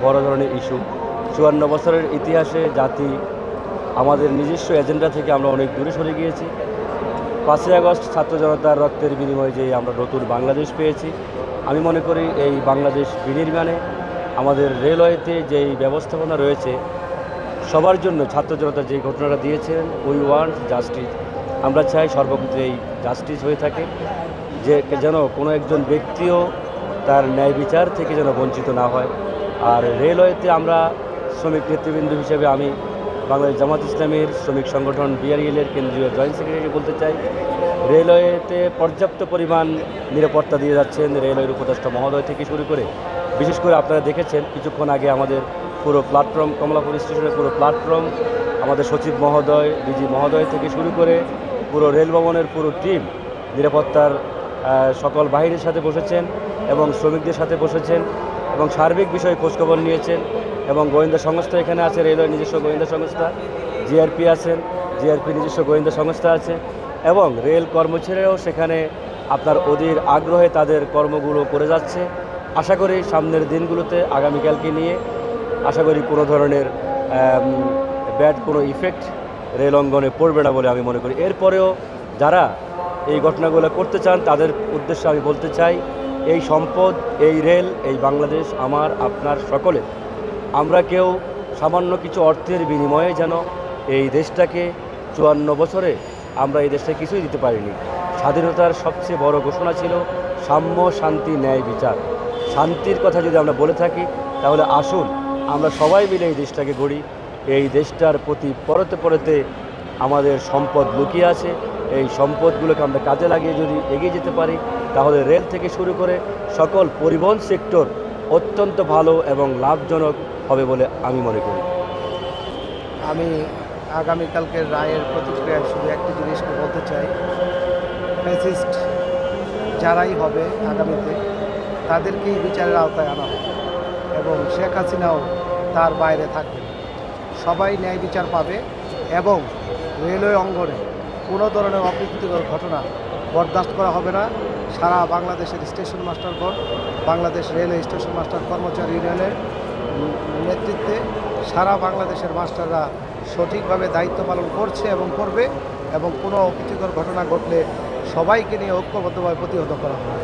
বড় ধরনের ইস্যু। ৫৪ বছরের ইতিহাসে জাতি আমাদের নিজস্ব এজেন্ডা থেকে আমরা অনেক দূরে সরে গিয়েছি। ৫ই আগস্ট ছাত্র জনতার রক্তের বিনিময়ে যে আমরা নতুন বাংলাদেশ পেয়েছি, আমি মনে করি এই বাংলাদেশ বিনির্মাণে আমাদের রেলওয়েতে যেই ব্যবস্থাপনা রয়েছে সবার জন্য ছাত্র জনতা যে ঘটনাটা দিয়েছেন, উই ওয়ান্ট জাস্টিস। আমরা চাই সর্বক্ষেত্রে এই জাস্টিস হয়ে থাকে, যে যেন কোনো একজন ব্যক্তিও তার ন্যায় বিচার থেকে যেন বঞ্চিত না হয়। আর রেলওয়েতে আমরা শ্রমিক নেতৃবৃন্দ হিসেবে আমি বাংলাদেশ জামাত ইসলামীর শ্রমিক সংগঠন বিআরএল-এর কেন্দ্রীয় জয়েন্ট সেক্রেটারি বলতে চাই, রেলওয়েতে পর্যাপ্ত পরিমাণ নিরাপত্তা দিয়ে যাচ্ছেন রেলওয়ের উপদেষ্টা মহোদয় থেকে শুরু করে। বিশেষ করে আপনারা দেখেছেন কিছুক্ষণ আগে আমাদের পুরো প্ল্যাটফর্ম, কমলাপুর স্টেশনের পুরো প্ল্যাটফর্ম, আমাদের সচিব মহোদয়, ডিজি মহোদয় থেকে শুরু করে পুরো রেল ভবনের পুরো টিম নিরাপত্তার সকল বাহিনীর সাথে বসেছেন এবং শ্রমিকদের সাথে বসেছেন এবং সার্বিক বিষয়ে খোঁজখবর নিয়েছেন। এবং গোয়েন্দা সংস্থা এখানে আছে, রেলওয়ের নিজস্ব গোয়েন্দা সংস্থা, জিআরপি আছেন, জিআরপি নিজস্ব গোয়েন্দা সংস্থা আছে এবং রেল কর্মচারীরাও সেখানে আপনার অধীর আগ্রহে তাদের কর্মগুলো করে যাচ্ছে। আশা করি সামনের দিনগুলোতে আগামীকালকে নিয়ে আশা করি কোনো ধরনের ব্যাড কোনো ইফেক্ট রেল অঙ্গনে পড়বে না বলে আমি মনে করি। এরপরেও যারা এই ঘটনাগুলো করতে চান তাদের উদ্দেশ্যে আমি বলতে চাই, এই সম্পদ, এই রেল, এই বাংলাদেশ আমার আপনার সকলের। আমরা কেউ সামান্য কিছু অর্থের বিনিময়ে যেন এই দেশটাকে ৫৪ বছরে আমরা এই দেশটাকে কিছুই দিতে পারিনি। স্বাধীনতার সবচেয়ে বড় ঘোষণা ছিল সাম্য, শান্তি, ন্যায়, বিচার। শান্তির কথা যদি আমরা বলে থাকি তাহলে আসুন আমরা সবাই মিলে এই দেশটাকে গড়ি। এই দেশটার প্রতি পরতে পরতে আমাদের সম্পদ লুকিয়ে আছে, এই সম্পদগুলোকে আমরা কাজে লাগিয়ে যদি এগিয়ে যেতে পারি তাহলে রেল থেকে শুরু করে সকল পরিবহন সেক্টর অত্যন্ত ভালো এবং লাভজনক হবে বলে আমি মনে করি। আমি আগামীকালকের রায়ের প্রতিক্রিয়ায় শুধু একটি জিনিসকে বলতে চাই, ফ্যাসিস্ট যারাই হবে আগামীতে তাদেরকেই বিচারের আওতায় আনা হবে এবং শেখ হাসিনাও তার বাইরে থাকবে। সবাই ন্যায় বিচার পাবে এবং রেলওয়ে অঙ্গনে কোনো ধরনের অপ্রীতিকর ঘটনা বরদাস্ত করা হবে না। সারা বাংলাদেশের স্টেশন মাস্টারগণ, বাংলাদেশ রেলওয়ে স্টেশন মাস্টার কর্মচারী ইউনিয়নের নেতৃত্বে সারা বাংলাদেশের মাস্টাররা সঠিকভাবে দায়িত্ব পালন করছে এবং করবে এবং কোনো অপ্রীতিকর ঘটনা ঘটলে সবাইকে নিয়ে ঐক্যবদ্ধভাবে প্রতিহত করা হবে।